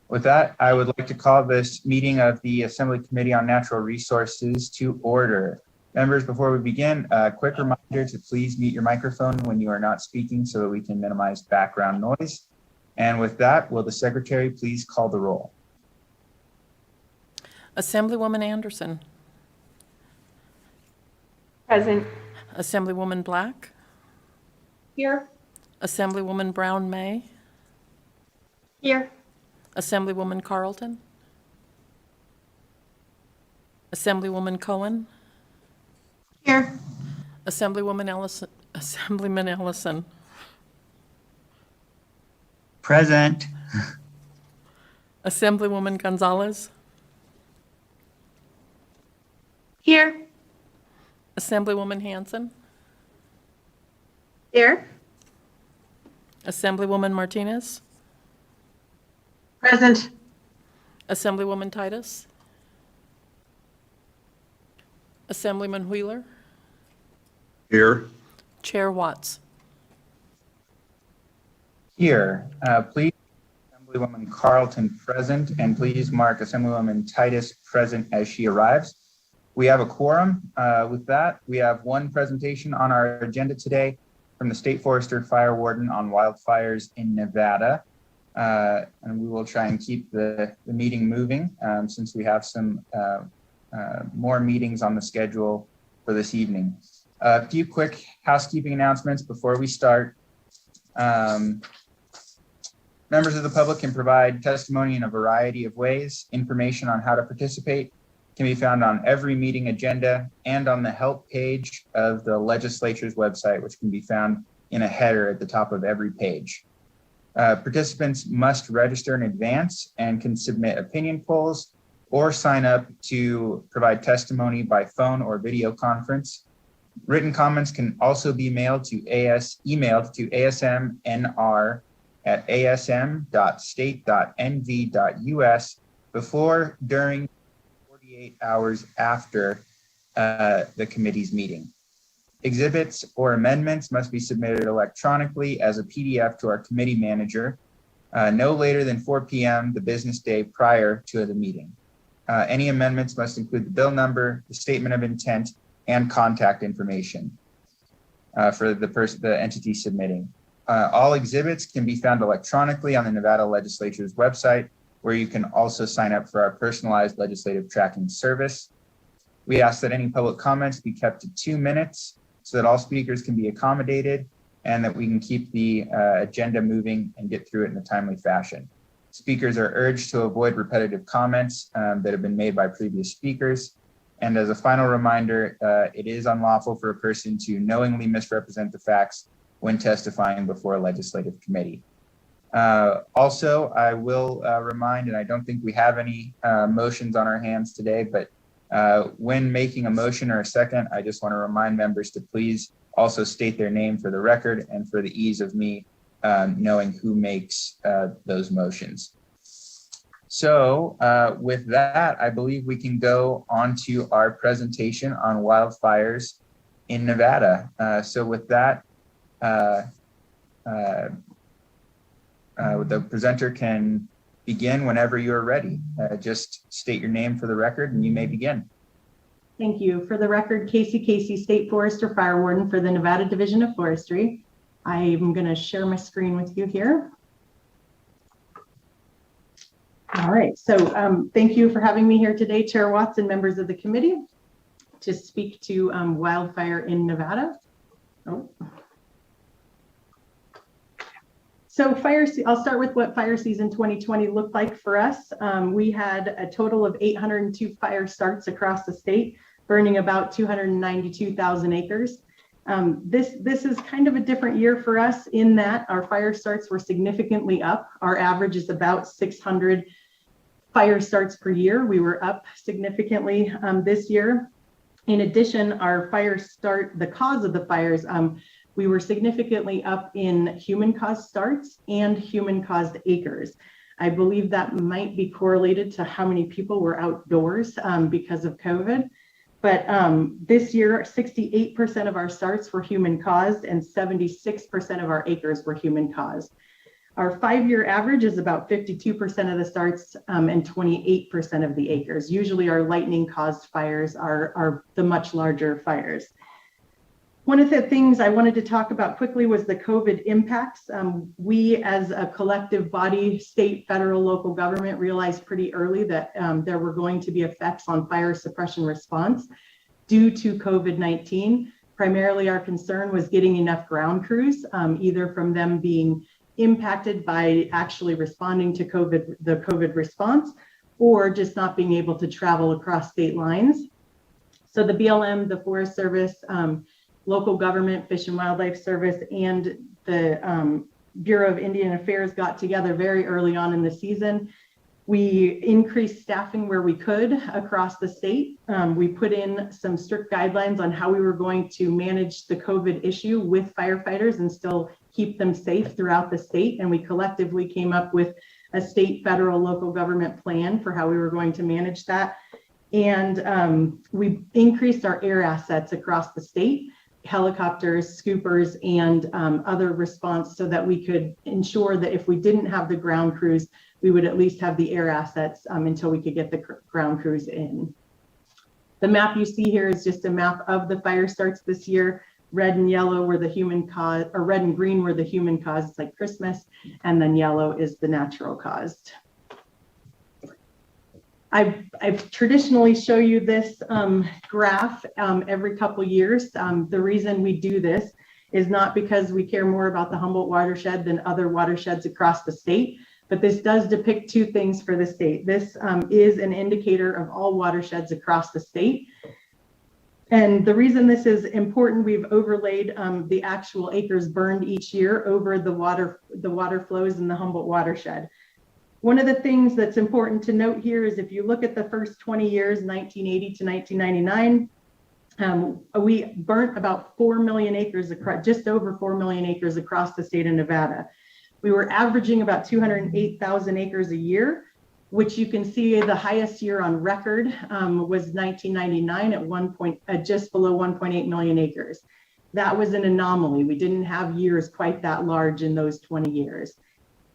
With that, I would like to call this meeting of the Assembly Committee on Natural Resources to order. Members, before we begin, a quick reminder to please mute your microphone when you are not speaking so that we can minimize background noise. And with that, will the Secretary please call the roll? Assemblywoman Anderson. Present. Assemblywoman Black. Here. Assemblywoman Brown May. Here. Assemblywoman Carlton. Assemblywoman Cohen. Here. Assemblywoman Ellison. Assemblyman Ellison. Present. Assemblywoman Gonzalez. Here. Assemblywoman Hanson. Here. Assemblywoman Martinez. Present. Assemblywoman Titus. Assemblyman Wheeler. Here. Chair Watts. Here, please, Assemblywoman Carlton present, and please mark Assemblywoman Titus present as she arrives. We have a quorum. With that, we have one presentation on our agenda today from the State Forester Fire Warden on wildfires in Nevada. And we will try and keep the meeting moving since we have some more meetings on the schedule for this evening. A few quick housekeeping announcements before we start. Members of the public can provide testimony in a variety of ways. Information on how to participate can be found on every meeting agenda and on the help page of the legislature's website, which can be found in a header at the top of every page. Participants must register in advance and can submit opinion polls or sign up to provide testimony by phone or video conference. Written comments can also be emailed to asm.state.nv.us before, during, 48 hours after the committee's meeting. Exhibits or amendments must be submitted electronically as a PDF to our committee manager no later than 4 p.m. the business day prior to the meeting. Any amendments must include the bill number, the statement of intent, and contact information for the entity submitting. All exhibits can be found electronically on the Nevada Legislature's website, where you can also sign up for our personalized legislative tracking service. We ask that any public comments be kept to 2 minutes so that all speakers can be accommodated and that we can keep the agenda moving and get through it in a timely fashion. Speakers are urged to avoid repetitive comments that have been made by previous speakers. And as a final reminder, it is unlawful for a person to knowingly misrepresent the facts when testifying before a legislative committee. Also, I will remind, and I don't think we have any motions on our hands today, but when making a motion or a second, I just want to remind members to please also state their name for the record and for the ease of me knowing who makes those motions. So with that, I believe we can go on to our presentation on wildfires in Nevada. So with that, the presenter can begin whenever you're ready. Just state your name for the record and you may begin. Thank you. For the record, Casey, State Forester Fire Warden for the Nevada Division of Forestry. I'm going to share my screen with you here. All right, so thank you for having me here today, Chair Watts and members of the committee, to speak to wildfire in Nevada. Oh. So I'll start with what fire season 2020 looked like for us. We had a total of 802 fire starts across the state, burning about 292,000 acres. This is kind of a different year for us in that our fire starts were significantly up. Our average is about 600 fire starts per year. We were up significantly this year. In addition, the cause of the fires, we were significantly up in human-caused starts and human-caused acres. I believe that might be correlated to how many people were outdoors because of COVID. But this year, 68% of our starts were human-caused and 76% of our acres were human-caused. Our 5-year average is about 52% of the starts and 28% of the acres. Usually our lightning caused fires are the much larger fires. One of the things I wanted to talk about quickly was the COVID impacts. We as a collective body, state, federal, local government realized pretty early that there were going to be effects on fire suppression response due to COVID-19. Primarily our concern was getting enough ground crews, either from them being impacted by actually responding to the COVID response, or just not being able to travel across state lines. So the BLM, the Forest Service, local government, Fish and Wildlife Service, and the Bureau of Indian Affairs got together very early on in the season. We increased staffing where we could across the state. We put in some strict guidelines on how we were going to manage the COVID issue with firefighters and still keep them safe throughout the state. And we collectively came up with a state, federal, local government plan for how we were going to manage that. And we increased our air assets across the state, helicopters, scoopers, and other response, so that we could ensure that if we didn't have the ground crews, we would at least have the air assets until we could get the ground crews in. The map you see here is just a map of the fire starts this year. Red and yellow were the human cause, or red and green were the human cause, it's like Christmas, and then yellow is the natural caused. I've traditionally show you this graph every couple years. The reason we do this is not because we care more about the Humboldt watershed than other watersheds across the state, but this does depict two things for the state. This is an indicator of all watersheds across the state. And the reason this is important, we've overlaid the actual acres burned each year over the water flows in the Humboldt watershed. One of the things that's important to note here is if you look at the first 20 years, 1980 to 1999, we burnt about 4 million acres, just over 4 million acres across the state of Nevada. We were averaging about 208,000 acres a year, which you can see the highest year on record was 1999 at just below 1.8 million acres. That was an anomaly. We didn't have years quite that large in those 20 years.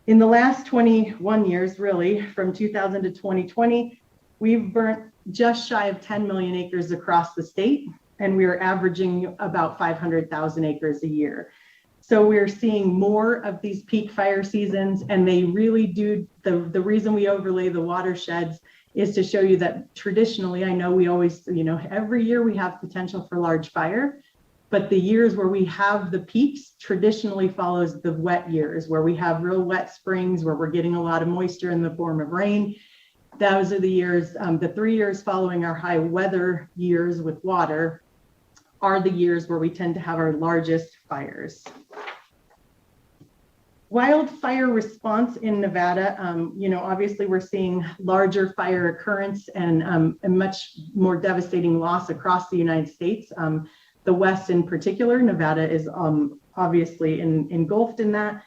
In the last 21 years, really, from 2000 to 2020, we've burnt just shy of 10 million acres across the state, and we are averaging about 500,000 acres a year. So we're seeing more of these peak fire seasons, and they really do, the reason we overlay the watersheds is to show you that traditionally, I know we always, every year we have potential for large fire, but the years where we have the peaks traditionally follows the wet years, where we have real wet springs, where we're getting a lot of moisture in the form of rain. Those are the years, the 3 years following our high weather years with water are the years where we tend to have our largest fires. Wildfire response in Nevada, obviously we're seeing larger fire occurrence and a much more devastating loss across the United States. The West in particular, Nevada is obviously engulfed in that.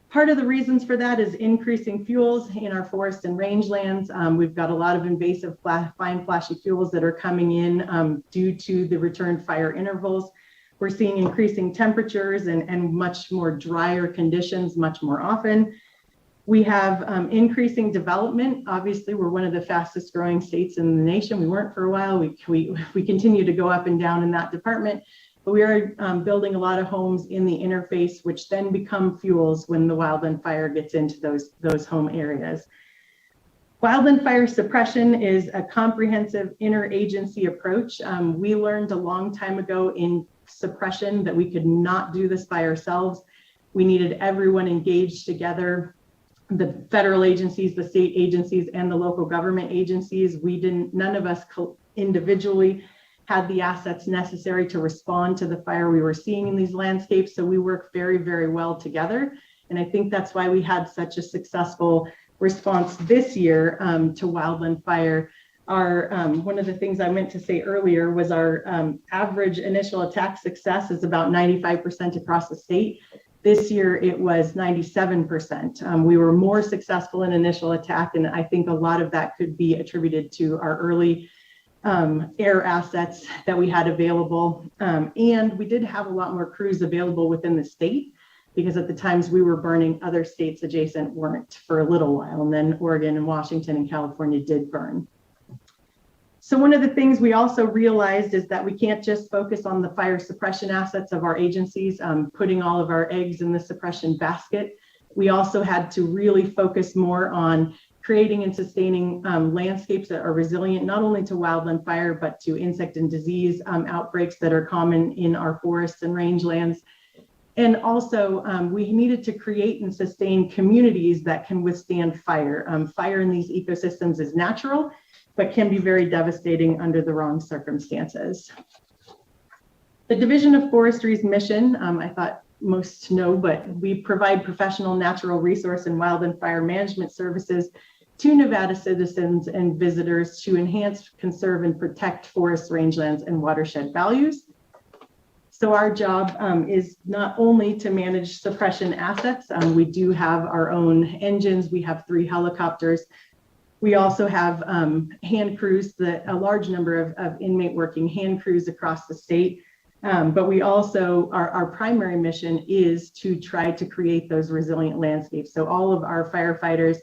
Part of the reasons for that is increasing fuels in our forest and rangelands. We've got a lot of invasive fine flashy fuels that are coming in due to the return fire intervals. We're seeing increasing temperatures and much more drier conditions much more often. We have increasing development. Obviously, we're one of the fastest growing states in the nation. We weren't for a while. We continue to go up and down in that department, but we are building a lot of homes in the interface, which then become fuels when the wildland fire gets into those home areas. Wildland fire suppression is a comprehensive interagency approach. We learned a long time ago in suppression that we could not do this by ourselves. We needed everyone engaged together. The federal agencies, the state agencies, and the local government agencies. None of us individually had the assets necessary to respond to the fire we were seeing in these landscapes. So we work very, very well together. And I think that's why we had such a successful response this year to wildland fire. One of the things I meant to say earlier was our average initial attack success is about 95% across the state. This year it was 97%. We were more successful in initial attack, and I think a lot of that could be attributed to our early air assets that we had available. And we did have a lot more crews available within the state. because at the times we were burning, other states adjacent weren't for a little while. And then Oregon and Washington and California did burn. So one of the things we also realized is that we can't just focus on the fire suppression assets of our agencies, putting all of our eggs in the suppression basket. We also had to really focus more on creating and sustaining landscapes that are resilient, not only to wildland fire, but to insect and disease outbreaks that are common in our forests and rangelands. And also, we needed to create and sustain communities that can withstand fire. Fire in these ecosystems is natural, but can be very devastating under the wrong circumstances. The Division of Forestry's mission, I thought most know, but we provide professional natural resource and wildland fire management services to Nevada citizens and visitors to enhance, conserve, and protect forest, rangelands, and watershed values. So our job is not only to manage suppression assets. We do have our own engines. We have 3 helicopters. We also have hand crews, a large number of inmate working hand crews across the state. But we also, our primary mission is to try to create those resilient landscapes. So all of our firefighters,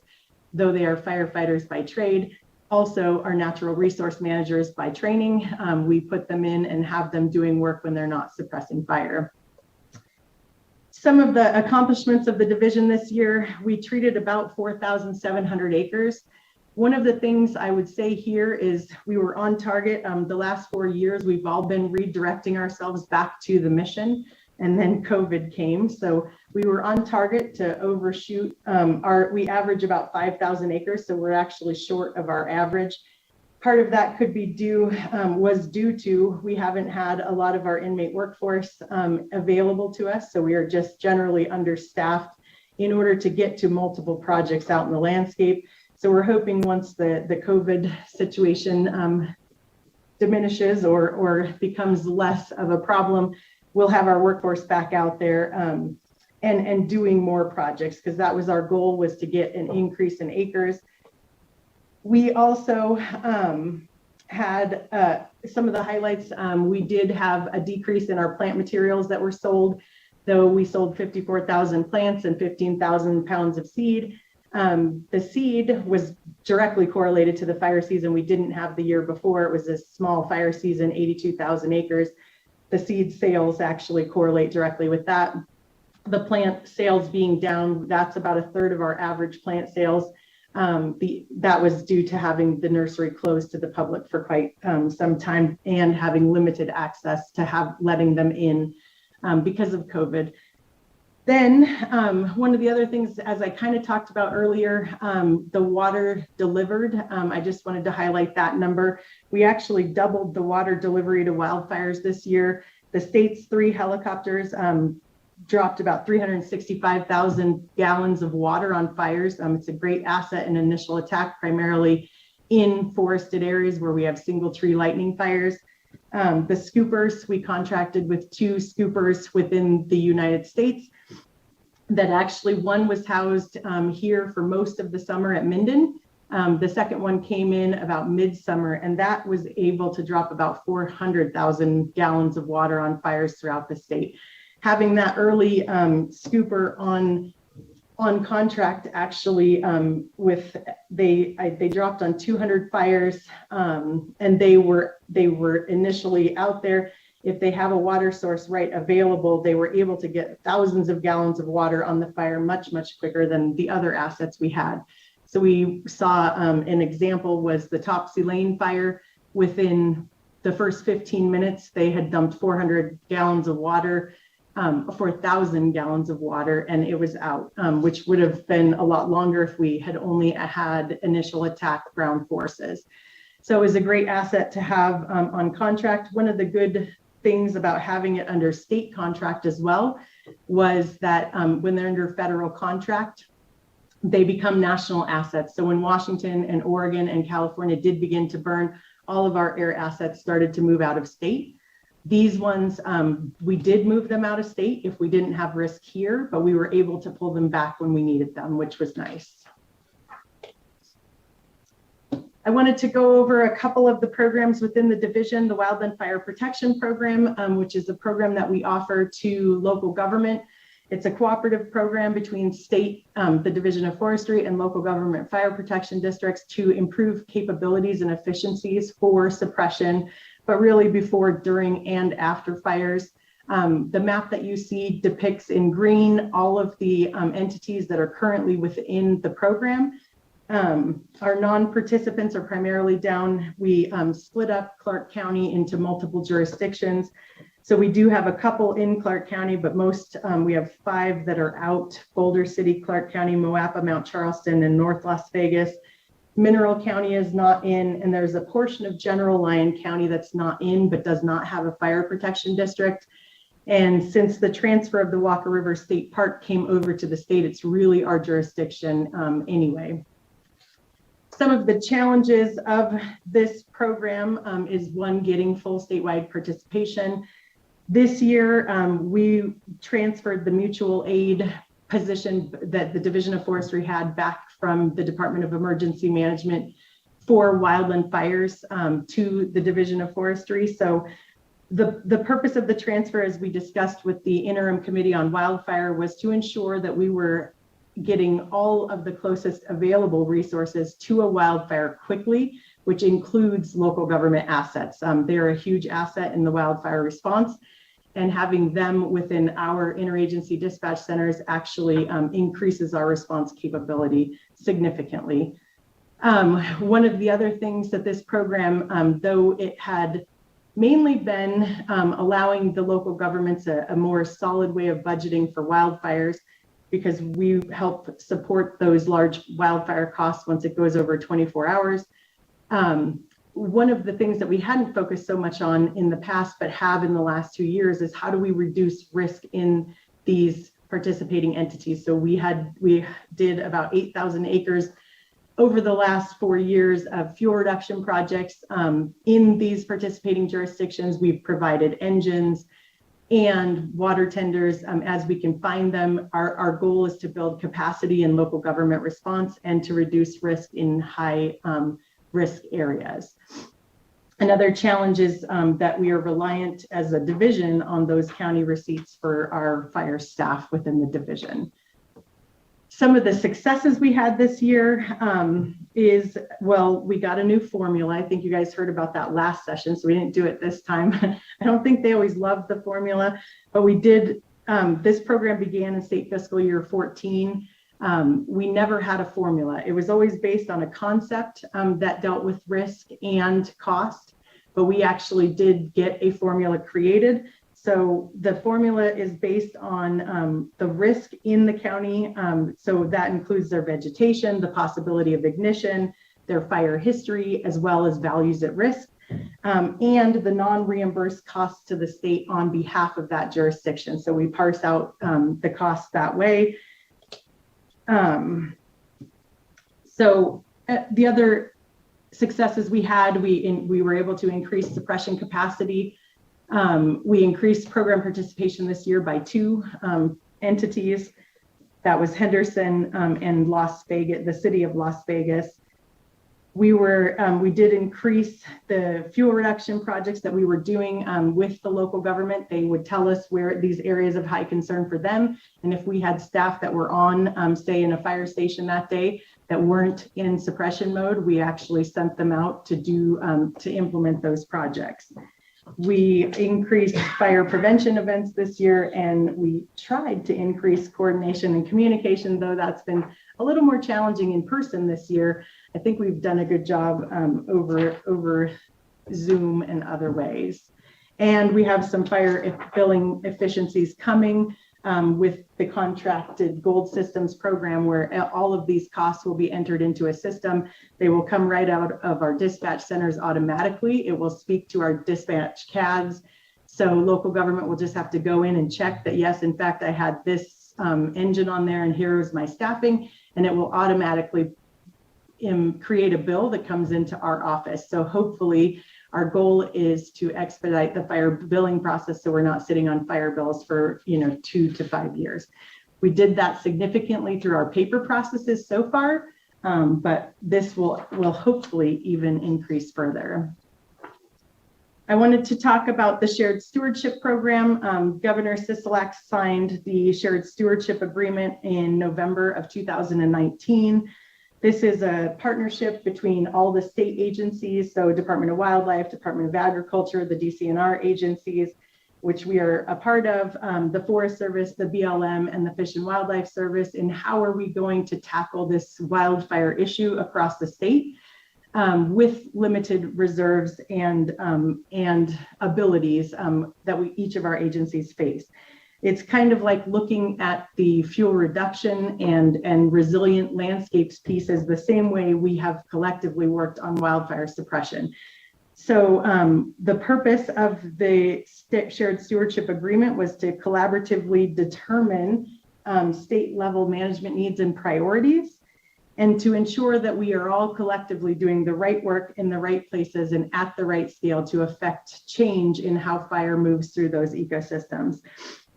though they are firefighters by trade, also are natural resource managers by training. We put them in and have them doing work when they're not suppressing fire. Some of the accomplishments of the division this year, we treated about 4,700 acres. One of the things I would say here is we were on target. The last 4 years, we've all been redirecting ourselves back to the mission, and then COVID came. So we were on target to overshoot. We average about 5,000 acres, so we're actually short of our average. Part of that could be was due to we haven't had a lot of our inmate workforce available to us. So we are just generally understaffed in order to get to multiple projects out in the landscape. So we're hoping once the COVID situation diminishes or becomes less of a problem, we'll have our workforce back out there and doing more projects, because that was our goal, was to get an increase in acres. We also had some of the highlights. We did have a decrease in our plant materials that were sold, though we sold 54,000 plants and 15,000 pounds of seed. The seed was directly correlated to the fire season we didn't have the year before. It was a small fire season, 82,000 acres. The seed sales actually correlate directly with that. The plant sales being down, that's about 1/3 of our average plant sales. That was due to having the nursery closed to the public for quite some time and having limited access to letting them in because of COVID. Then one of the other things, as I kind of talked about earlier, the water delivered, I just wanted to highlight that number. We actually doubled the water delivery to wildfires this year. The state's 3 helicopters dropped about 365,000 gallons of water on fires. It's a great asset in initial attack, primarily in forested areas where we have single tree lightning fires. The scoopers, we contracted with 2 scoopers within the United States that actually, one was housed here for most of the summer at Minden. The second one came in about midsummer, and that was able to drop about 400,000 gallons of water on fires throughout the state. Having that early scooper on contract, actually, they dropped on 200 fires, and they were initially out there. If they have a water source right available, they were able to get thousands of gallons of water on the fire much quicker than the other assets we had. So we saw an example was the Topsy Lane fire. Within the first 15 minutes, they had dumped 400 gallons of water, 4,000 gallons of water, and it was out, which would have been a lot longer if we had only had initial attack ground forces. So it was a great asset to have on contract. One of the good things about having it under state contract as well was that when they're under federal contract, they become national assets. So when Washington and Oregon and California did begin to burn, all of our air assets started to move out of state. These ones, we did move them out of state if we didn't have risk here, but we were able to pull them back when we needed them, which was nice. I wanted to go over a couple of the programs within the division. The Wildland Fire Protection Program, which is a program that we offer to local government. It's a cooperative program between state, the Division of Forestry, and local government fire protection districts to improve capabilities and efficiencies for suppression, but really before, during, and after fires. The map that you see depicts in green all of the entities that are currently within the program. Our non-participants are primarily down. We split up Clark County into multiple jurisdictions. So we do have a couple in Clark County, but most, we have 5 that are out: Boulder City, Clark County, Moapa, Mount Charleston, and North Las Vegas. Mineral County is not in, and there's a portion of General Lyon County that's not in, but does not have a fire protection district. And since the transfer of the Walker River State Park came over to the state, it's really our jurisdiction anyway. Some of the challenges of this program is one, getting full statewide participation. This year, we transferred the mutual aid position that the Division of Forestry had back from the Department of Emergency Management for wildland fires to the Division of Forestry. So the purpose of the transfer, as we discussed with the interim committee on wildfire, was to ensure that we were getting all of the closest available resources to a wildfire quickly, which includes local government assets. They're a huge asset in the wildfire response, and having them within our interagency dispatch centers actually increases our response capability significantly. One of the other things that this program, though it had mainly been allowing the local governments a more solid way of budgeting for wildfires, because we help support those large wildfire costs once it goes over 24 hours. One of the things that we hadn't focused so much on in the past, but have in the last 2 years, is how do we reduce risk in these participating entities? So we did about 8,000 acres over the last 4 years of fuel reduction projects. In these participating jurisdictions, we've provided engines and water tenders as we can find them. Our goal is to build capacity in local government response and to reduce risk in high risk areas. Another challenge is that we are reliant as a division on those county receipts for our fire staff within the division. Some of the successes we had this year is, well, we got a new formula. I think you guys heard about that last session, so we didn't do it this time. I don't think they always loved the formula, but we did. This program began in state fiscal year 14. We never had a formula. It was always based on a concept that dealt with risk and cost, but we actually did get a formula created. So the formula is based on the risk in the county. So that includes their vegetation, the possibility of ignition, their fire history, as well as values at risk, and the non-reimbursed costs to the state on behalf of that jurisdiction. So we parse out the costs that way. So the other successes we had, we were able to increase suppression capacity. We increased program participation this year by 2 entities. That was Henderson and Las Vegas, the city of Las Vegas. We did increase the fuel reduction projects that we were doing with the local government. They would tell us where these areas of high concern for them. And if we had staff that were on, say, in a fire station that day that weren't in suppression mode, we actually sent them out to implement those projects. We increased fire prevention events this year, and we tried to increase coordination and communication, though that's been a little more challenging in person this year. I think we've done a good job over Zoom and other ways. And we have some fire billing efficiencies coming with the contracted Gold Systems program, where all of these costs will be entered into a system. They will come right out of our dispatch centers automatically. It will speak to our dispatch CADs. So local government will just have to go in and check that, yes, in fact, I had this engine on there and here is my staffing, and it will automatically create a bill that comes into our office. So hopefully our goal is to expedite the fire billing process, so we're not sitting on fire bills for 2 to 5 years. We did that significantly through our paper processes so far, but this will hopefully even increase further. I wanted to talk about the Shared Stewardship Program. Governor Sisolak signed the Shared Stewardship Agreement in November of 2019. This is a partnership between all the state agencies, so Department of Wildlife, Department of Agriculture, the DCNR agencies, which we are a part of, the Forest Service, the BLM, and the Fish and Wildlife Service, and how are we going to tackle this wildfire issue across the state with limited reserves and abilities that each of our agencies face. It's kind of like looking at the fuel reduction and resilient landscapes pieces the same way we have collectively worked on wildfire suppression. So the purpose of the Shared Stewardship Agreement was to collaboratively determine state level management needs and priorities, and to ensure that we are all collectively doing the right work in the right places and at the right scale to affect change in how fire moves through those ecosystems.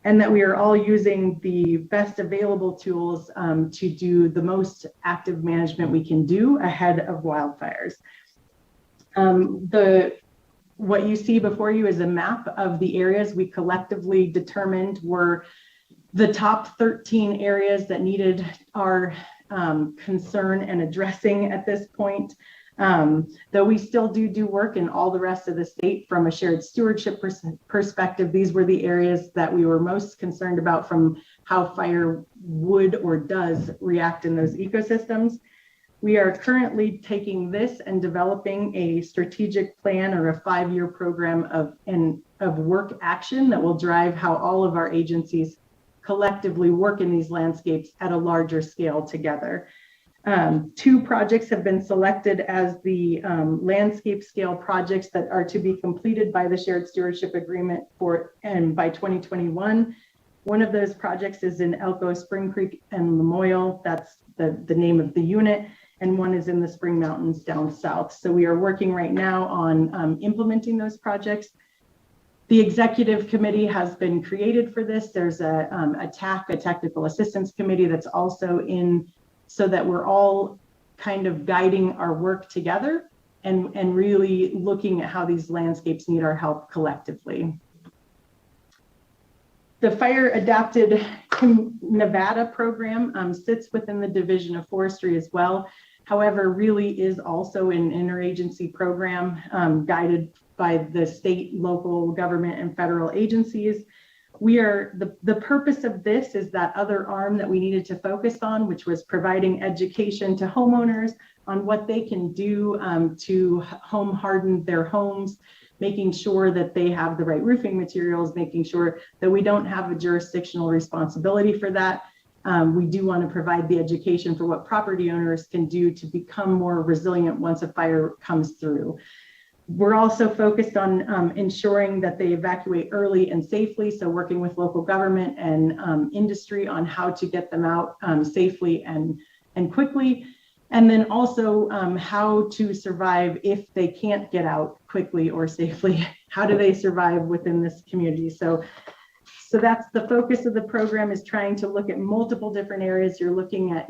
And that we are all using the best available tools to do the most active management we can do ahead of wildfires. What you see before you is a map of the areas we collectively determined were the top 13 areas that needed our concern and addressing at this point. Though we still do work in all the rest of the state from a shared stewardship perspective, these were the areas that we were most concerned about from how fire would or does react in those ecosystems. We are currently taking this and developing a strategic plan or a 5-year program of work action that will drive how all of our agencies collectively work in these landscapes at a larger scale together. 2 projects have been selected as the landscape scale projects that are to be completed by the Shared Stewardship Agreement by 2021. One of those projects is in Elko, Spring Creek, and Lamoille. That's the name of the unit. And one is in the Spring Mountains down south. So we are working right now on implementing those projects. The executive committee has been created for this. There's a TAC, a technical assistance committee, that's also in, so that we're all kind of guiding our work together and really looking at how these landscapes need our help collectively. The Fire Adapted Nevada program sits within the Division of Forestry as well. However, really is also an interagency program guided by the state, local government, and federal agencies. The purpose of this is that other arm that we needed to focus on, which was providing education to homeowners on what they can do to home harden their homes, making sure that they have the right roofing materials, making sure that we don't have a jurisdictional responsibility for that. We do want to provide the education for what property owners can do to become more resilient once a fire comes through. We're also focused on ensuring that they evacuate early and safely, so working with local government and industry on how to get them out safely and quickly. And then also how to survive if they can't get out quickly or safely. How do they survive within this community? So that's the focus of the program, is trying to look at multiple different areas. You're looking at,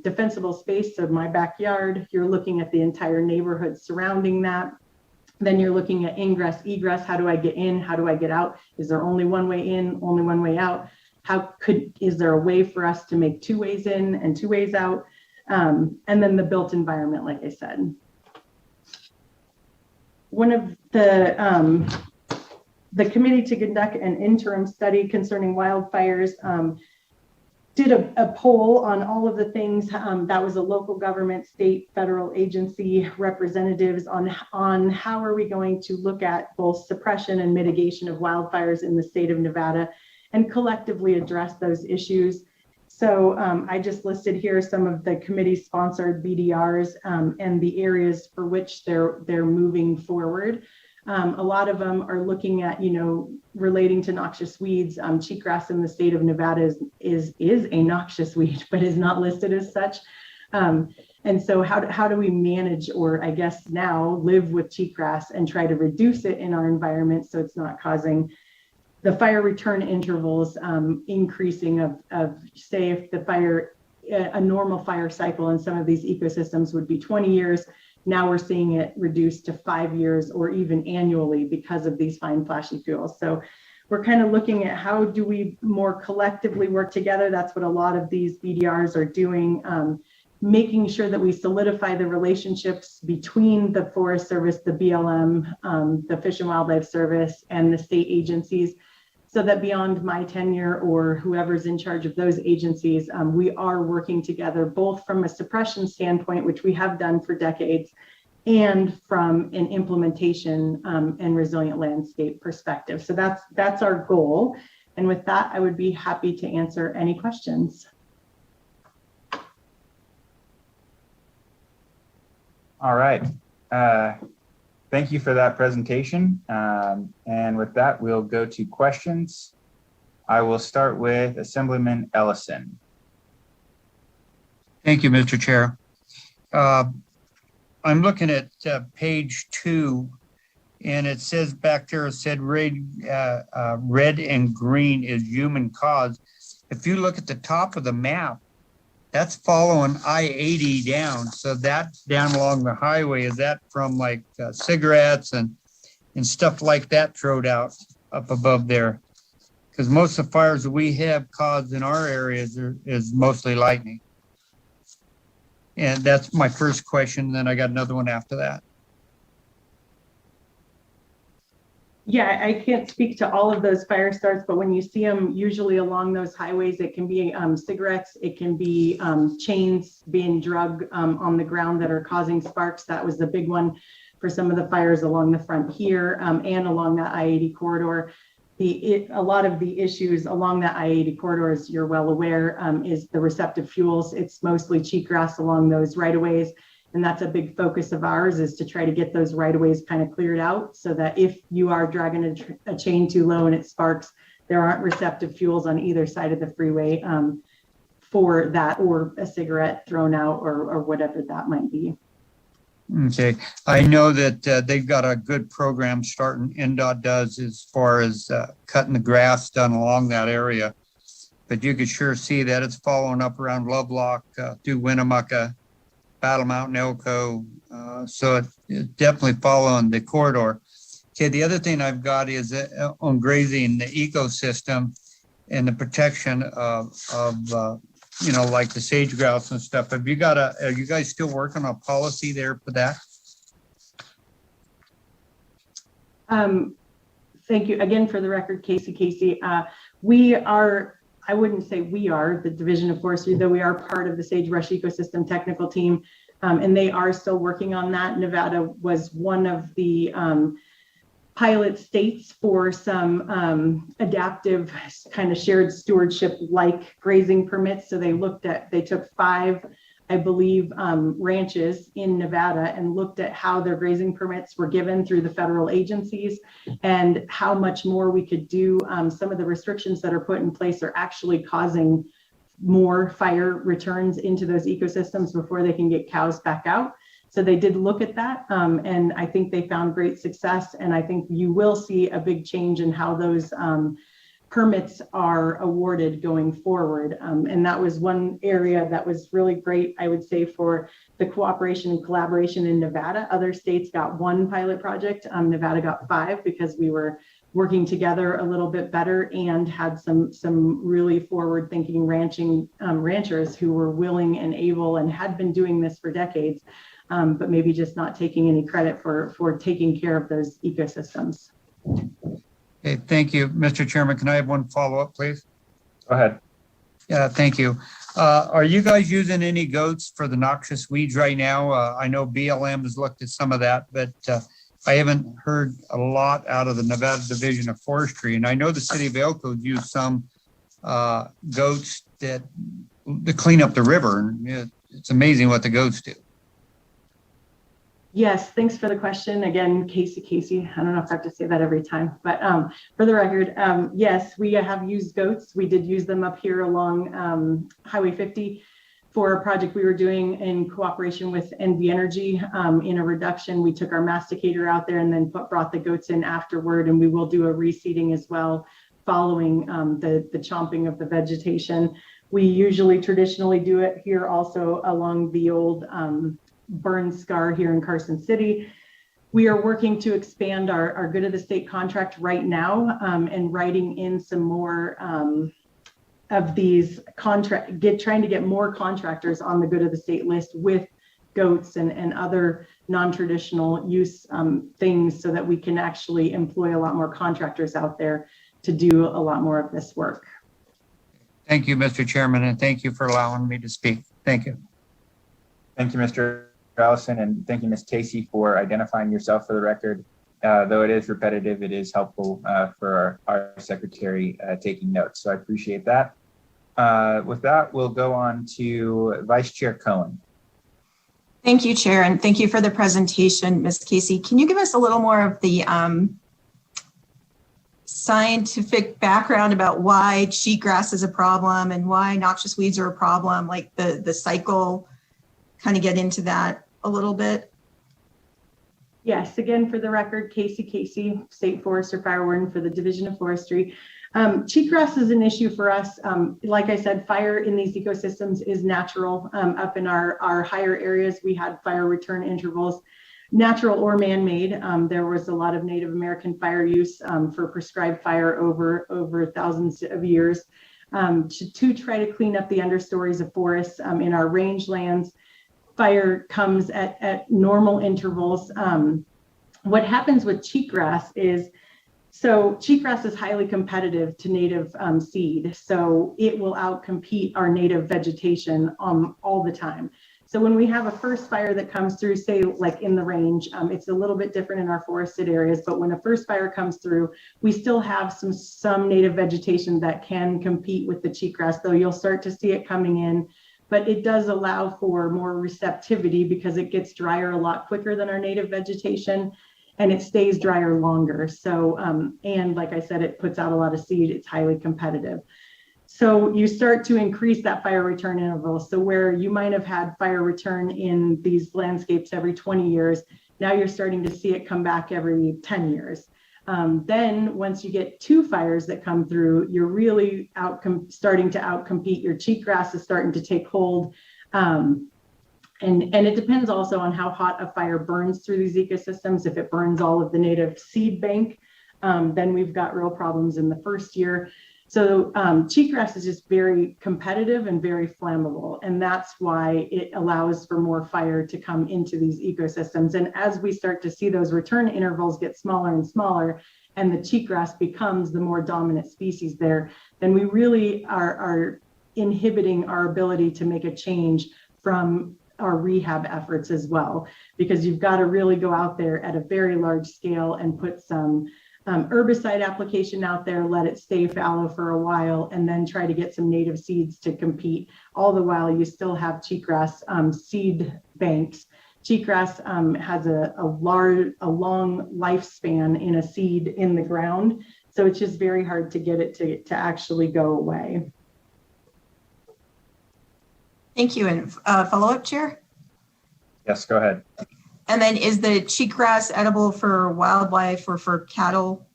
defensible space, so my backyard. You're looking at the entire neighborhood surrounding that. Then you're looking at ingress, egress. How do I get in? How do I get out? Is there only one way in, only one way out? Is there a way for us to make 2 ways in and 2 ways out? And then the built environment, like I said. One of the committee to conduct an interim study concerning wildfires did a poll on all of the things that was a local government, state, federal agency representatives on how are we going to look at both suppression and mitigation of wildfires in the state of Nevada and collectively address those issues. So I just listed here some of the committee sponsored BDRs and the areas for which they're moving forward. A lot of them are looking at, relating to noxious weeds. Cheatgrass in the state of Nevada is a noxious weed, but is not listed as such. And so how do we manage, or I guess now live with cheatgrass and try to reduce it in our environment so it's not causing the fire return intervals increasing of say, if the fire, a normal fire cycle in some of these ecosystems would be 20 years, Now we're seeing it reduced to 5 years or even annually because of these fine flashy fuels. So we're kind of looking at how do we more collectively work together. That's what a lot of these BDRs are doing, making sure that we solidify the relationships between the Forest Service, the BLM, the Fish and Wildlife Service, and the state agencies, so that beyond my tenure or whoever's in charge of those agencies, we are working together both from a suppression standpoint, which we have done for decades, and from an implementation and resilient landscape perspective. So that's our goal. And with that, I would be happy to answer any questions. All right. Thank you for that presentation. And with that, we'll go to questions. I will start with Assemblyman Ellison. Thank you, Mr. Chair. I'm looking at page 2, and it says back there, it said red and green is human caused. If you look at the top of the map, that's following I-80 down. So that down along the highway, is that from like cigarettes and stuff like that thrown out up above there? Because most of the fires that we have caused in our areas is mostly lightning. And that's my first question. Then I got another one after that. Yeah, I can't speak to all of those fire starts, but when you see them usually along those highways, it can be cigarettes, it can be chains being drug on the ground that are causing sparks. That was the big one for some of the fires along the front here and along that I-80 corridor. A lot of the issues along that I-80 corridor, as you're well aware, is the receptive fuels. It's mostly cheatgrass along those right-of-ways. And that's a big focus of ours, is to try to get those right-of-ways kind of cleared out so that if you are dragging a chain too low and it sparks, there aren't receptive fuels on either side of the freeway for that, or a cigarette thrown out or whatever that might be. Okay, I know that they've got a good program starting, NDOT does, as far as cutting the grass done along that area. But you could sure see that it's following up around Lovelock, through Winnemucca, Battle Mountain, Elko. So it's definitely following the corridor. Okay, the other thing I've got is on grazing, the ecosystem and the protection of you know, like the sage grouse and stuff. Are you guys still working on a policy there for that? Thank you again for the record, Casey. We are, I wouldn't say we are the Division of Forestry, though we are part of the sagebrush ecosystem technical team, and they are still working on that. Nevada was one of the pilot states for some adaptive kind of shared stewardship like grazing permits. So they took 5, I believe, ranches in Nevada and looked at how their grazing permits were given through the federal agencies and how much more we could do. Some of the restrictions that are put in place are actually causing more fire returns into those ecosystems before they can get cows back out. So they did look at that, and I think they found great success. And I think you will see a big change in how those permits are awarded going forward. And that was one area that was really great, I would say, for the cooperation and collaboration in Nevada. Other states got 1 pilot project. Nevada got 5 because we were working together a little bit better and had some really forward-thinking ranchers who were willing and able and had been doing this for decades. But maybe just not taking any credit for taking care of those ecosystems. Okay, thank you, Mr. Chairman. Can I have one follow-up, please? Go ahead. Yeah, thank you. Are you guys using any goats for the noxious weeds right now? I know BLM has looked at some of that, but I haven't heard a lot out of the Nevada Division of Forestry. And I know the city of Elko used some goats to clean up the river. And it's amazing what the goats do. Yes, thanks for the question. Again, Casey, I don't know if I have to say that every time, but for the record, yes, we have used goats. We did use them up here along Highway 50 for a project we were doing in cooperation with NV Energy in a reduction. We took our masticator out there and then brought the goats in afterward, and we will do a reseeding as well following the chomping of the vegetation. We usually traditionally do it here also along the old burn scar here in Carson City. We are working to expand our Good of the State contract right now, and writing in some more of these trying to get more contractors on the Good of the State list with goats and other non-traditional use things, so that we can actually employ a lot more contractors out there to do a lot more of this work. Thank you, Mr. Chairman, and thank you for allowing me to speak. Thank you. Thank you, Mr. Allison, and thank you, Ms. Casey, for identifying yourself for the record. Though it is repetitive, it is helpful for our secretary taking notes, so I appreciate that. With that, we'll go on to Vice Chair Cohen. Thank you, Chair, and thank you for the presentation, Ms. Casey. Can you give us a little more of the scientific background about why cheatgrass is a problem and why noxious weeds are a problem, like the cycle, kind of get into that a little bit? Yes, again, for the record, Casey, State Forester Fire Warden for the Division of Forestry. Cheatgrass is an issue for us. Like I said, fire in these ecosystems is natural. Up in our higher areas, we had fire return intervals, natural or man-made. There was a lot of Native American fire use for prescribed fire over thousands of years to try to clean up the understories of forests in our rangelands. Fire comes at normal intervals. What happens with cheatgrass is, so cheatgrass is highly competitive to native seed, so it will outcompete our native vegetation all the time. So when we have a first fire that comes through, say like in the range, it's a little bit different in our forested areas, but when a first fire comes through, we still have some native vegetation that can compete with the cheatgrass, though you'll start to see it coming in. But it does allow for more receptivity because it gets drier a lot quicker than our native vegetation, and it stays drier longer. So, and like I said, it puts out a lot of seed. It's highly competitive. So you start to increase that fire return interval. So where you might have had fire return in these landscapes every 20 years, now you're starting to see it come back every 10 years. Then once you get two fires that come through, you're really starting to outcompete. Your cheatgrass is starting to take hold. And it depends also on how hot a fire burns through these ecosystems. If it burns all of the native seed bank, then we've got real problems in the first year. So cheatgrass is just very competitive and very flammable, and that's why it allows for more fire to come into these ecosystems. And as we start to see those return intervals get smaller and smaller, and the cheatgrass becomes the more dominant species there, then we really are inhibiting our ability to make a change from our rehab efforts as well, because you've got to really go out there at a very large scale and put some herbicide application out there, let it stay fallow for a while, and then try to get some native seeds to compete. All the while you still have cheatgrass seed banks. Cheatgrass has a long lifespan in a seed in the ground, so it's just very hard to get it to actually go away. Thank you. And follow-up, Chair? Yes, go ahead. And then is the cheatgrass edible for wildlife or for cattle?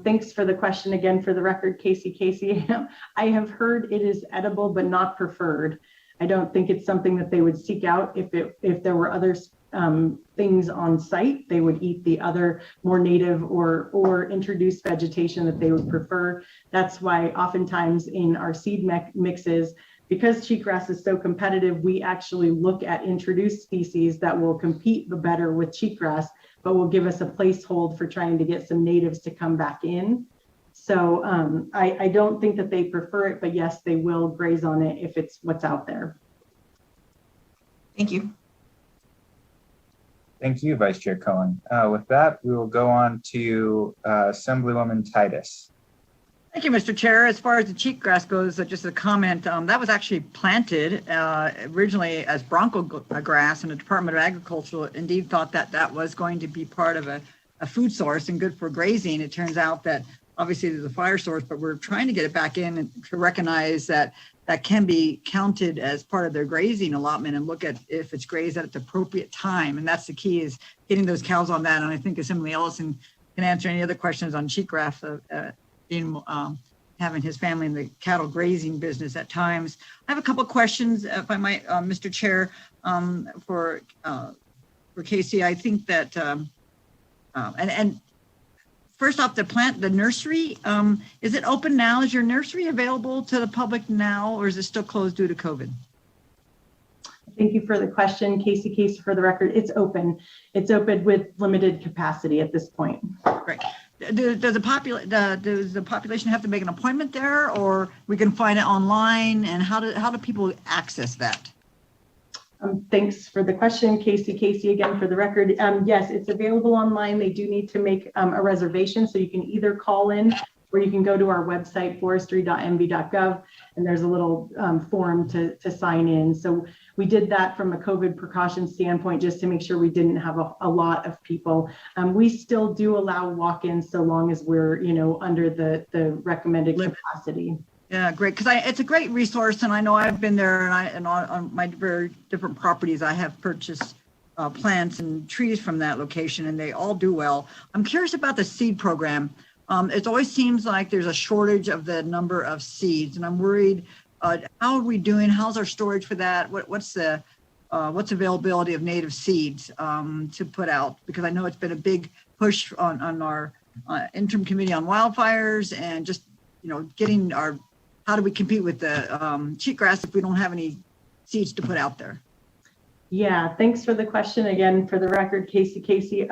Thanks for the question again. For the record, Casey. I have heard it is edible, but not preferred. I don't think it's something that they would seek out. If there were other things on site, they would eat the other more native or introduced vegetation that they would prefer. That's why oftentimes in our seed mixes, because cheatgrass is so competitive, we actually look at introduced species that will compete better with cheatgrass, but will give us a placehold for trying to get some natives to come back in. So I don't think that they prefer it, but yes, they will graze on it if it's what's out there. Thank you. Thank you, Vice Chair Cohen. With that, we will go on to Assemblywoman Titus. Thank you, Mr. Chair. As far as the cheatgrass goes, just a comment, that was actually planted originally as bronco grass, and the Department of Agriculture indeed thought that that was going to be part of a food source and good for grazing. It turns out that obviously there's a fire source, but we're trying to get it back in and to recognize that that can be counted as part of their grazing allotment and look at if it's grazed at the appropriate time. And that's the key, is getting those cows on that. And I think Assembly Ellison can answer any other questions on cheatgrass being having his family in the cattle grazing business at times. I have a couple of questions, if I might, Mr. Chair, for Casey. I think that, and first off, the nursery, is it open now? Is your nursery available to the public now, or is it still closed due to COVID? Thank you for the question, Casey. For the record, it's open. It's open with limited capacity at this point. Great. Does the population have to make an appointment there, or we can find it online? And how do people access that? Thanks for the question, Casey. Again, for the record, yes, it's available online. They do need to make a reservation, so you can either call in or you can go to our website, forestry.mv.gov, and there's a little form to sign in. So we did that from a COVID precaution standpoint, just to make sure we didn't have a lot of people. We still do allow walk-ins so long as we're, under the recommended capacity. Yeah, great. Because it's a great resource, and I know I've been there, and on my very different properties, I have purchased plants and trees from that location, and they all do well. I'm curious about the seed program. It always seems like there's a shortage of the number of seeds, and I'm worried. How are we doing? How's our storage for that? What's availability of native seeds to put out? Because I know it's been a big push on our interim committee on wildfires, and just getting our. How do we compete with the cheatgrass if we don't have any seeds to put out there? Yeah, thanks for the question. Again, for the record, Casey.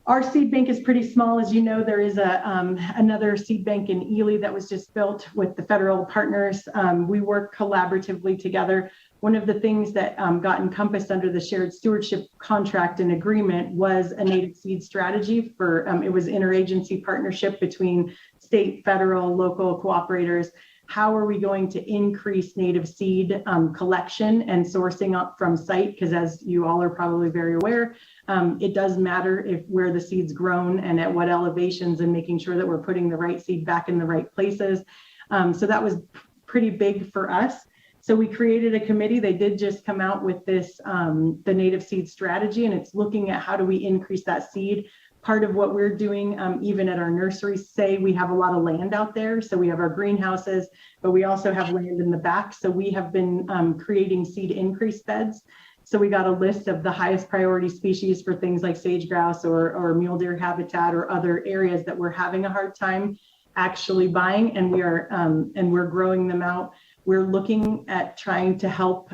Our seed bank is pretty small. As you know, there is another seed bank in Ely that was just built with the federal partners. We work collaboratively together. One of the things that got encompassed under the shared stewardship contract and agreement was a native seed strategy for, it was interagency partnership between state, federal, local cooperators. How are we going to increase native seed collection and sourcing up from site? Because as you all are probably very aware, it does matter where the seed's grown and at what elevations, and making sure that we're putting the right seed back in the right places. So that was pretty big for us. So we created a committee. They did just come out with this, the native seed strategy, and it's looking at how do we increase that seed. Part of what we're doing, even at our nurseries, say we have a lot of land out there. So we have our greenhouses, but we also have land in the back. So we have been creating seed increase beds. So we got a list of the highest priority species for things like sage grouse or mule deer habitat or other areas that we're having a hard time actually buying, and we're growing them out. We're looking at trying to help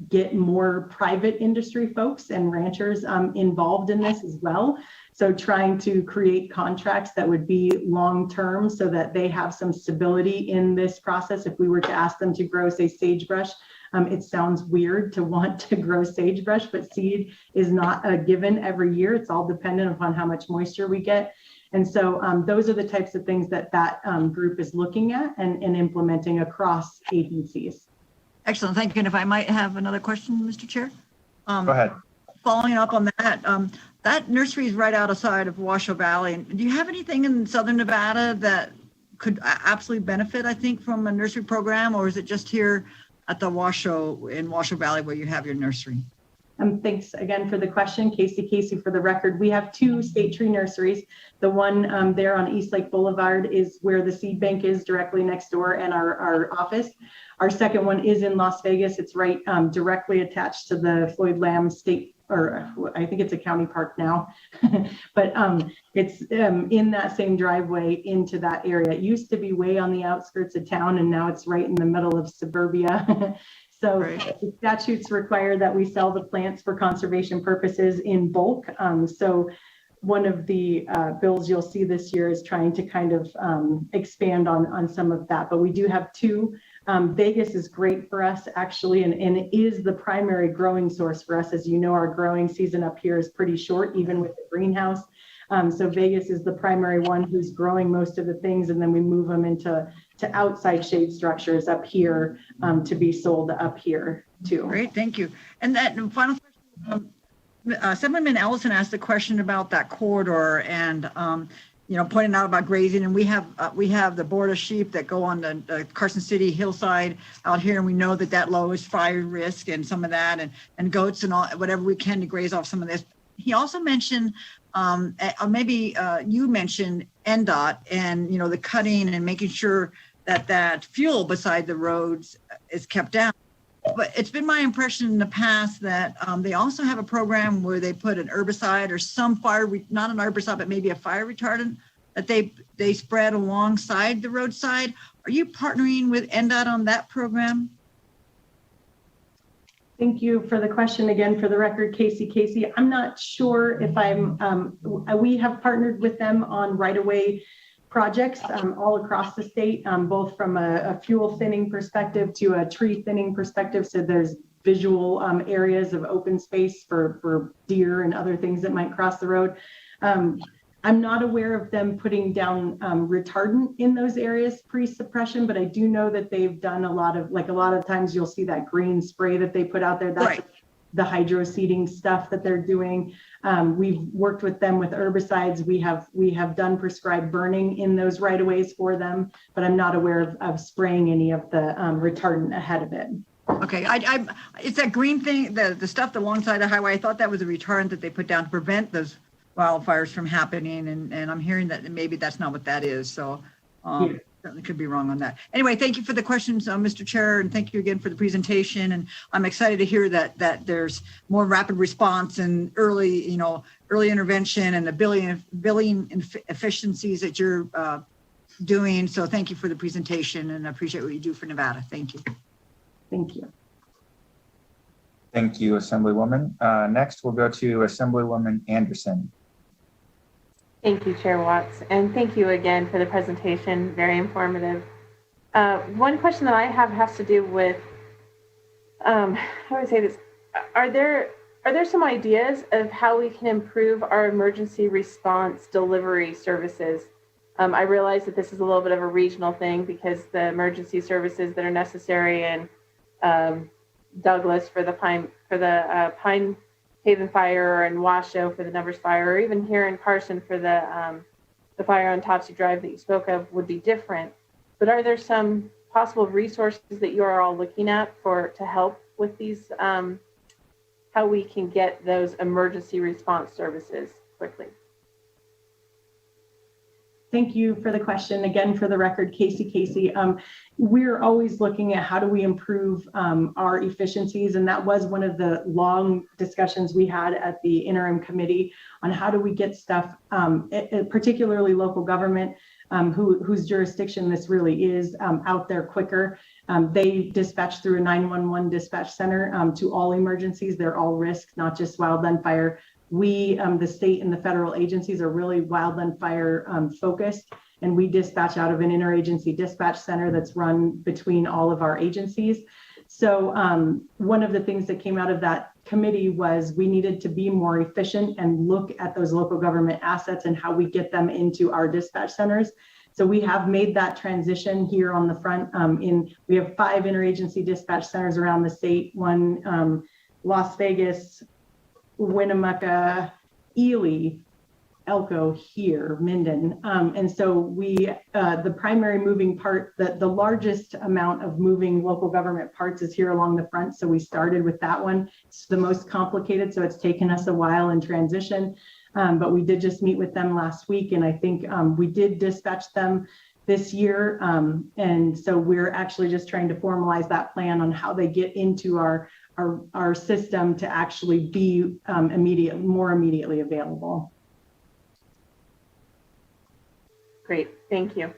get more private industry folks and ranchers involved in this as well. So trying to create contracts that would be long-term so that they have some stability in this process. If we were to ask them to grow, say, sagebrush, it sounds weird to want to grow sagebrush, but seed is not a given every year. It's all dependent upon how much moisture we get. And so those are the types of things that group is looking at and implementing across agencies. Excellent, thank you. And if I might have another question, Mr. Chair? Go ahead. Following up on that, that nursery is right outside of Washoe Valley. And do you have anything in Southern Nevada that could absolutely benefit, I think, from a nursery program, or is it just here at the Washoe Valley where you have your nursery? Thanks again for the question, Casey. For the record, we have two state tree nurseries. The one there on East Lake Boulevard is where the seed bank is, directly next door, and our office. Our second one is in Las Vegas. It's right directly attached to the Floyd Lamb State, or I think it's a county park now, but it's in that same driveway into that area. It used to be way on the outskirts of town, and now it's right in the middle of suburbia. So the statutes require that we sell the plants for conservation purposes in bulk. So one of the bills you'll see this year is trying to kind of expand on some of that. But we do have two. Vegas is great for us, actually, and it is the primary growing source for us. As you know, our growing season up here is pretty short, even with the greenhouse. So Vegas is the primary one who's growing most of the things, and then we move them into outside shade structures up here to be sold up here too. Great, thank you. And that final question, Assemblyman Ellison asked a question about that corridor and pointing out about grazing, and we have the board of sheep that go on the Carson City hillside out here, and we know that lowers fire risk and some of that, and goats and all whatever we can to graze off some of this. he also mentioned, or maybe you mentioned NDOT and, you know, the cutting and making sure that that fuel beside the roads is kept down. But it's been my impression in the past that they also have a program where they put an herbicide or some not an herbicide, but maybe a fire retardant that they spread alongside the roadside. Are you partnering with NDOT on that program? Thank you for the question again. For the record, Casey. I'm not sure if we have partnered with them on right-of-way projects all across the state, both from a fuel thinning perspective to a tree thinning perspective. So there's visual areas of open space for deer and other things that might cross the road. I'm not aware of them putting down retardant in those areas pre-suppression, but I do know that they've done a lot of times you'll see that green spray that they put out there. That's Right. The hydro seeding stuff that they're doing. We've worked with them with herbicides. We have done prescribed burning in those right-of-ways for them, but I'm not aware of spraying any of the retardant ahead of it. Okay, it's that green thing, the stuff alongside the highway. I thought that was a retardant that they put down to prevent those wildfires from happening, and I'm hearing that maybe that's not what that is. So certainly could be wrong on that. Anyway, thank you for the questions, Mr. Chair, and thank you again for the presentation. And I'm excited to hear that there's more rapid response and early intervention and the billing efficiencies that you're doing. So thank you for the presentation, and I appreciate what you do for Nevada. Thank you. Thank you. Thank you, Assemblywoman. Next, we'll go to Assemblywoman Anderson. Thank you, Chair Watts, and thank you again for the presentation. Very informative. One question that I have has to do with, how do I say this? Are there some ideas of how we can improve our emergency response delivery services? I realize that this is a little bit of a regional thing because the emergency services that are necessary in Douglas for the Pine Haven fire, and Washoe for the Numbers fire, or even here in Carson for the fire on Topsy Drive that you spoke of would be different. But are there some possible resources that you are all looking at to help with these, how we can get those emergency response services quickly? Thank you for the question. Again, for the record, Casey. We're always looking at how do we improve our efficiencies, and that was one of the long discussions we had at the interim committee on how do we get stuff, particularly local government, whose jurisdiction this really is, out there quicker. They dispatch through a 911 dispatch center to all emergencies. They're all risks, not just wildland fire. We, the state and the federal agencies, are really wildland fire focused, and we dispatch out of an interagency dispatch center that's run between all of our agencies. So one of the things that came out of that committee was we needed to be more efficient and look at those local government assets and how we get them into our dispatch centers. So we have made that transition here on the front. We have 5 interagency dispatch centers around the state, one Las Vegas, Winnemucca, Ely, Elko here, Minden. And so we, the primary moving part, the largest amount of moving local government parts is here along the front. So we started with that one. It's the most complicated, so it's taken us a while in transition. But we did just meet with them last week, and I think we did dispatch them this year. And so we're actually just trying to formalize that plan on how they get into our system to actually be more immediately available. Great, thank you.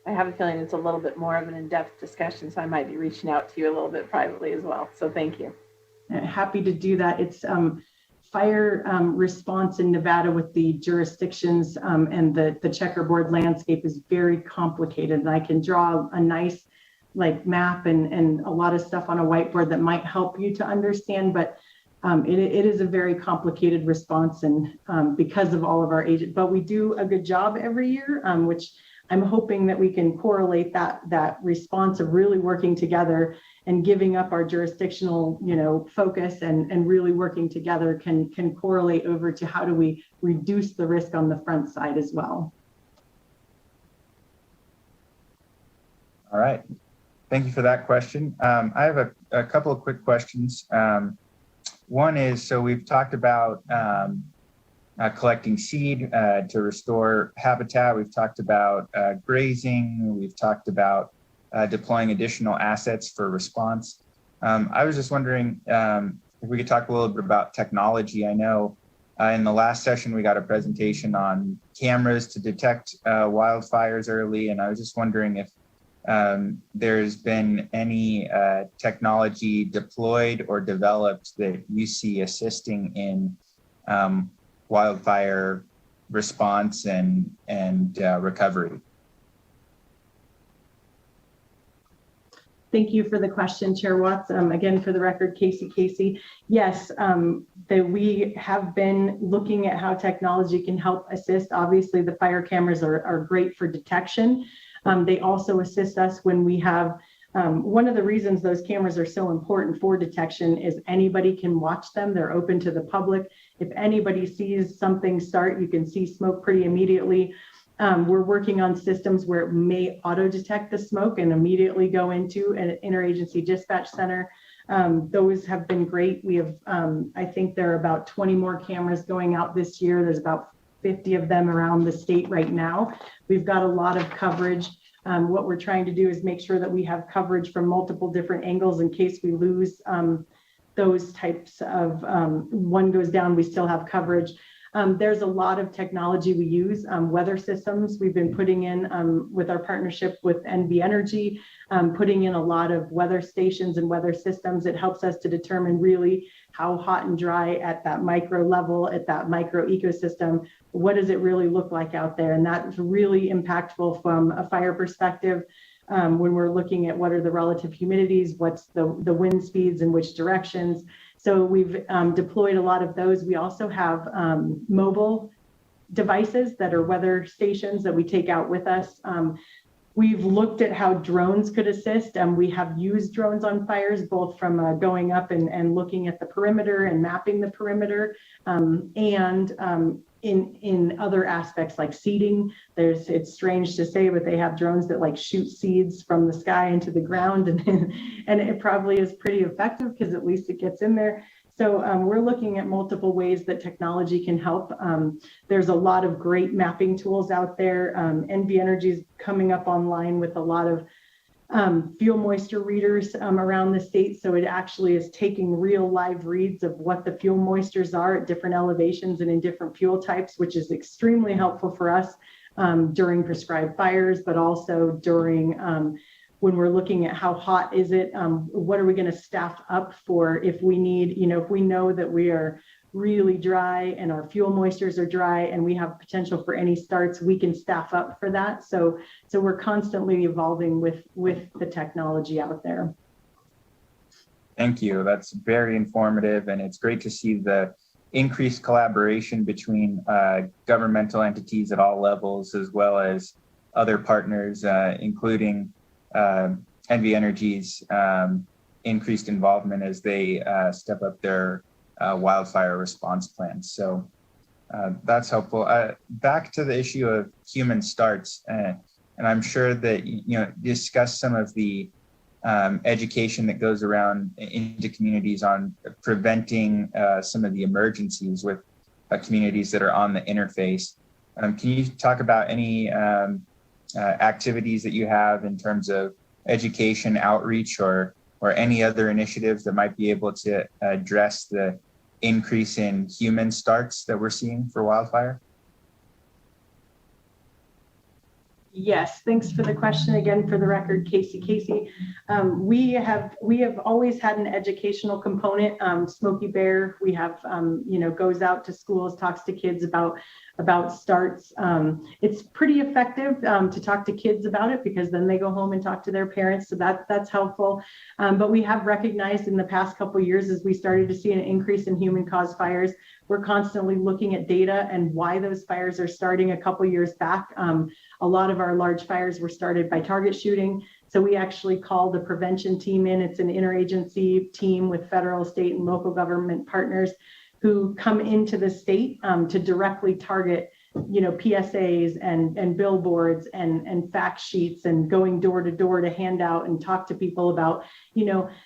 I have a feeling it's a little bit more of an in-depth discussion, so I might be reaching out to you a little bit privately as well. So thank you. Happy to do that. It's fire response in Nevada with the jurisdictions and the checkerboard landscape is very complicated. And I can draw a nice map and a lot of stuff on a whiteboard that might help you to understand, but it is a very complicated response, and because of all of our agents, but we do a good job every year, which I'm hoping that we can correlate that response of really working together and giving up our jurisdictional, focus and really working together can correlate over to how do we reduce the risk on the front side as well. All right. Thank you for that question. I have a couple of quick questions. One is, so we've talked about collecting seed to restore habitat. We've talked about grazing. We've talked about deploying additional assets for response. I was just wondering if we could talk a little bit about technology. I know in the last session, we got a presentation on cameras to detect wildfires early, and I was just wondering if there's been any technology deployed or developed that you see assisting in wildfire response and recovery. Thank you for the question, Chair Watts. Again, for the record, Casey. Yes, we have been looking at how technology can help assist. Obviously, the fire cameras are great for detection. They also assist us when we have, one of the reasons those cameras are so important for detection is anybody can watch them. They're open to the public. If anybody sees something start, you can see smoke pretty immediately. We're working on systems where it may auto-detect the smoke and immediately go into an interagency dispatch center. Those have been great. We have, I think there are about 20 more cameras going out this year. There's about 50 of them around the state right now. We've got a lot of coverage. What we're trying to do is make sure that we have coverage from multiple different angles in case we lose those types of, one goes down, we still have coverage. There's a lot of technology we use, weather systems. We've been putting in, with our partnership with NV Energy, putting in a lot of weather stations and weather systems. It helps us to determine really how hot and dry at that micro level, at that micro ecosystem, what does it really look like out there? And that's really impactful from a fire perspective. When we're looking at what are the relative humidities, what's the wind speeds in which directions. So we've deployed a lot of those. We also have mobile devices that are weather stations that we take out with us. We've looked at how drones could assist. We have used drones on fires, both from going up and looking at the perimeter and mapping the perimeter, and in other aspects like seeding. It's strange to say, but they have drones that like shoot seeds from the sky into the ground, and it probably is pretty effective because at least it gets in there. So we're looking at multiple ways that technology can help. There's a lot of great mapping tools out there. NV Energy is coming up online with a lot of fuel moisture readers around the state. So it actually is taking real live reads of what the fuel moistures are at different elevations and in different fuel types, which is extremely helpful for us during prescribed fires, but also during when we're looking at how hot is it, what are we going to staff up for if we need, if we know that we are really dry and our fuel moistures are dry and we have potential for any starts, we can staff up for that. So we're constantly evolving with the technology out there. Thank you. That's very informative, and it's great to see the increased collaboration between governmental entities at all levels, as well as other partners, including NV Energy's increased involvement as they step up their wildfire response plans. So that's helpful. Back to the issue of human starts, and I'm sure that discuss some of the education that goes around into communities on preventing some of the emergencies with communities that are on the interface. Can you talk about any activities that you have in terms of education, outreach, or any other initiatives that might be able to address the increase in human starts that we're seeing for wildfire? Yes, thanks for the question. Again, for the record, Casey. We have always had an educational component. Smokey Bear, we have, goes out to schools, talks to kids about starts. It's pretty effective to talk to kids about it because then they go home and talk to their parents. So that's helpful. But we have recognized in the past couple of years, as we started to see an increase in human caused fires, we're constantly looking at data and why those fires are starting. A couple of years back, a lot of our large fires were started by target shooting. So we actually call the prevention team in. It's an interagency team with federal, state, and local government partners who come into the state to directly target PSAs and billboards and fact sheets and going door to door to hand out and talk to people about,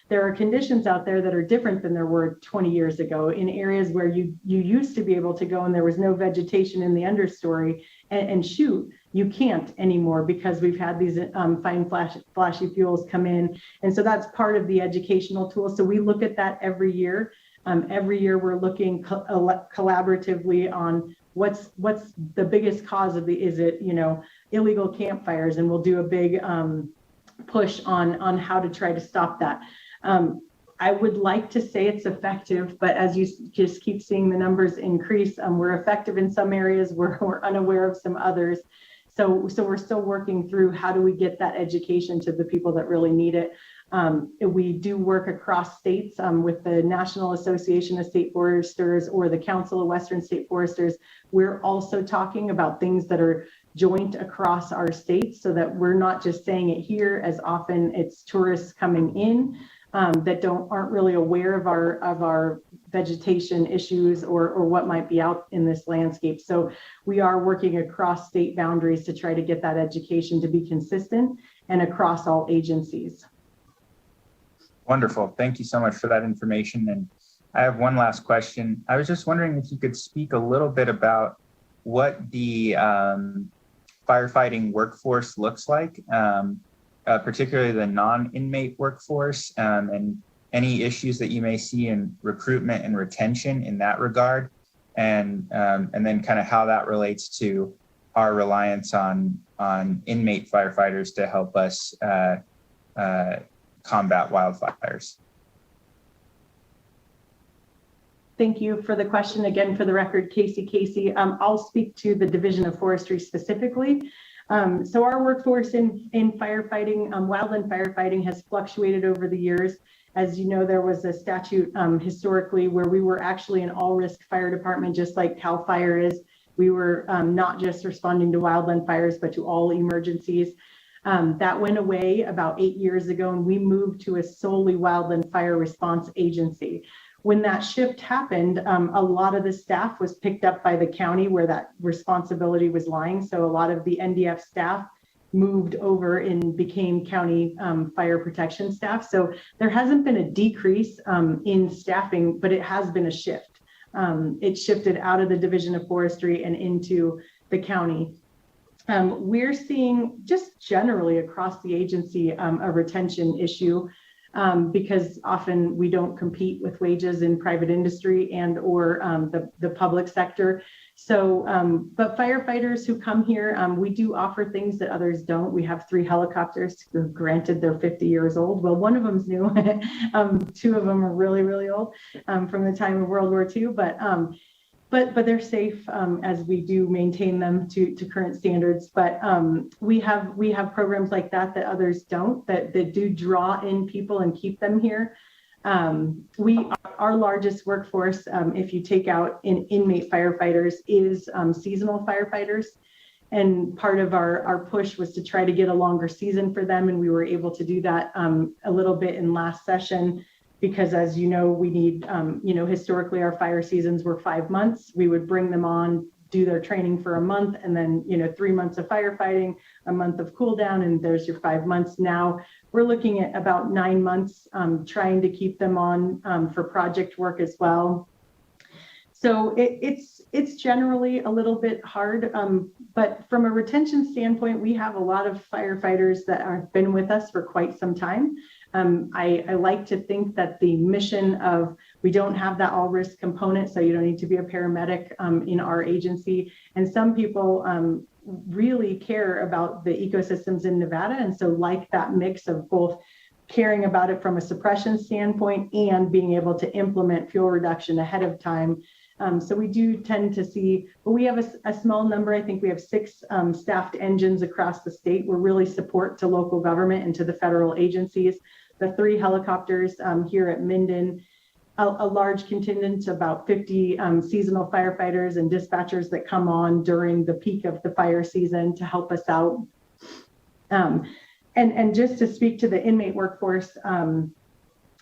there are conditions out there that are different than there were 20 years ago in areas where you used to be able to go and there was no vegetation in the understory and shoot. You can't anymore because we've had these fine flashy fuels come in. And so that's part of the educational tool. So we look at that every year. Every year we're looking collaboratively on what's the biggest cause of is it, illegal campfires, and we'll do a big push on how to try to stop that. I would like to say it's effective, but as you just keep seeing the numbers increase, we're effective in some areas, we're unaware of some others. So we're still working through how do we get that education to the people that really need it. We do work across states with the National Association of State Foresters or the Council of Western State Foresters. We're also talking about things that are joint across our states so that we're not just saying it here. As often it's tourists coming in that aren't really aware of our vegetation issues or what might be out in this landscape. So we are working across state boundaries to try to get that education to be consistent and across all agencies. Wonderful. Thank you so much for that information. And I have one last question. I was just wondering if you could speak a little bit about what the firefighting workforce looks like, particularly the non-inmate workforce, and any issues that you may see in recruitment and retention in that regard, and then kind of how that relates to our reliance on inmate firefighters to help us combat wildfires. Thank you for the question. Again, for the record, Casey. I'll speak to the Division of Forestry specifically. So our workforce in firefighting, wildland firefighting, has fluctuated over the years. As you know, there was a statute historically where we were actually an all-risk fire department, just like CAL FIRE is. We were not just responding to wildland fires, but to all emergencies. That went away about 8 years ago, and we moved to a solely wildland fire response agency. When that shift happened, a lot of the staff was picked up by the county where that responsibility was lying. So a lot of the NDF staff moved over and became county fire protection staff. So there hasn't been a decrease in staffing, but it has been a shift. It shifted out of the Division of Forestry and into the county. We're seeing just generally across the agency a retention issue because often we don't compete with wages in private industry and or the public sector. So, but firefighters who come here, we do offer things that others don't. We have 3 helicopters. Granted, they're 50 years old. Well, one of them's new. 2 of them are really, really old from the time of World War II. But they're safe as we do maintain them to current standards. But we have programs like that others don't, that do draw in people and keep them here. Our largest workforce, if you take out inmate firefighters, is seasonal firefighters. And part of our push was to try to get a longer season for them. And we were able to do that a little bit in last session. Because as you know, we need, historically our fire seasons were 5 months. We would bring them on, do their training for a month, and then, 3 months of firefighting, a month of cool down, and there's your 5 months. Now we're looking at about 9 months, trying to keep them on for project work as well. So it's generally a little bit hard, but from a retention standpoint, we have a lot of firefighters that have been with us for quite some time. I like to think that the mission of, we don't have that all risk component, so you don't need to be a paramedic in our agency. And some people really care about the ecosystems in Nevada. And so like that mix of both caring about it from a suppression standpoint and being able to implement fuel reduction ahead of time. So we do tend to see, but we have a small number. I think we have 6 staffed engines across the state. We're really support to local government and to the federal agencies. The 3 helicopters here at Minden, a large contingent, about 50 seasonal firefighters and dispatchers that come on during the peak of the fire season to help us out. And just to speak to the inmate workforce,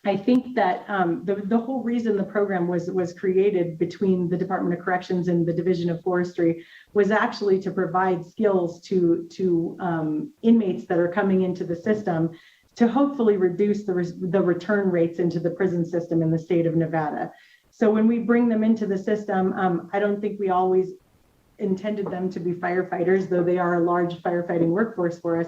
I think that the whole reason the program was created between the Department of Corrections and the Division of Forestry was actually to provide skills to inmates that are coming into the system to hopefully reduce the return rates into the prison system in the state of Nevada. So when we bring them into the system, I don't think we always intended them to be firefighters, though they are a large firefighting workforce for us.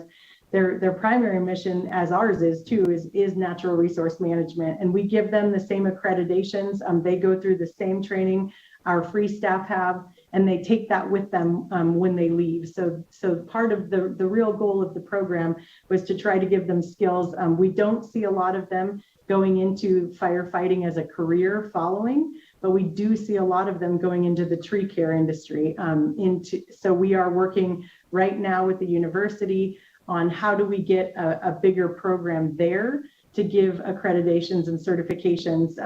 Their primary mission, as ours is too, is natural resource management. And we give them the same accreditations. They go through the same training our free staff have, and they take that with them when they leave. So part of the real goal of the program was to try to give them skills. We don't see a lot of them going into firefighting as a career following, but we do see a lot of them going into the tree care industry. So we are working right now with the university on how do we get a bigger program there to give accreditations and certifications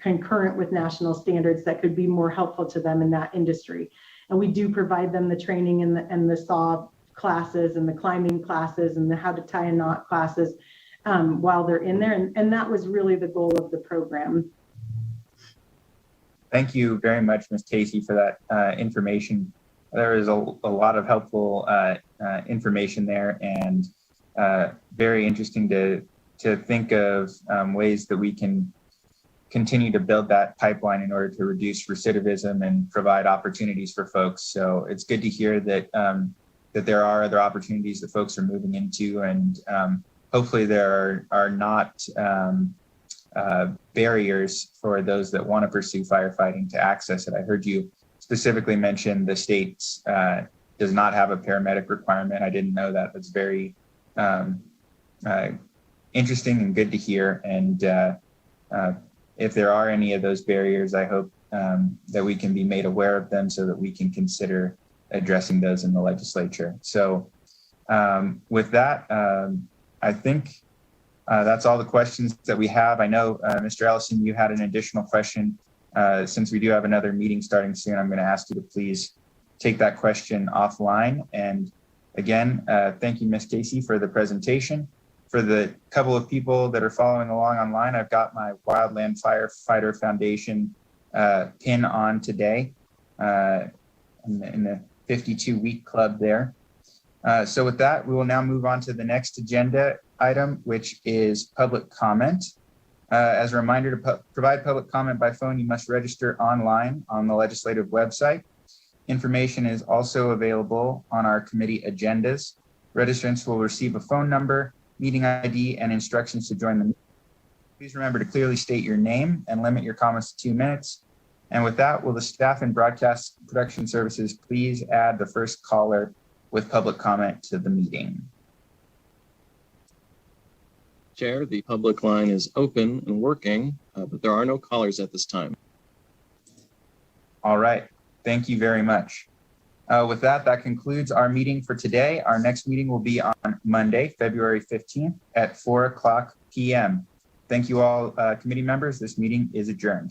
concurrent with national standards that could be more helpful to them in that industry. And we do provide them the training and the saw classes and the climbing classes and the how to tie a knot classes while they're in there. And that was really the goal of the program. Thank you very much, Ms. Casey, for that information. There is a lot of helpful information there, and very interesting to think of ways that we can continue to build that pipeline in order to reduce recidivism and provide opportunities for folks. So it's good to hear that that there are other opportunities that folks are moving into, and hopefully there are not barriers for those that want to pursue firefighting to access it. I heard you specifically mention the state does not have a paramedic requirement. I didn't know that. That's very interesting and good to hear. And if there are any of those barriers, I hope that we can be made aware of them so that we can consider addressing those in the legislature. So with that, I think that's all the questions that we have. I know, Mr. Ellison, you had an additional question. Since we do have another meeting starting soon, I'm going to ask you to please take that question offline. And again, thank you, Ms. Casey, for the presentation. For the couple of people that are following along online, I've got my Wildland Firefighter Foundation pin on today in the 52-week club there. So with that, we will now move on to the next agenda item, which is public comment. As a reminder, to provide public comment by phone, you must register online on the legislative website. Information is also available on our committee agendas. Registrants will receive a phone number, meeting ID, and instructions to join the meeting. Please remember to clearly state your name and limit your comments to 2 minutes. And with that, will the staff in broadcast production services please add the first caller with public comment to the meeting? Chair, the public line is open and working, but there are no callers at this time. All right. Thank you very much. With that, that concludes our meeting for today. Our next meeting will be on Monday, February 15th at 4:00 p.m. Thank you all, committee members. This meeting is adjourned.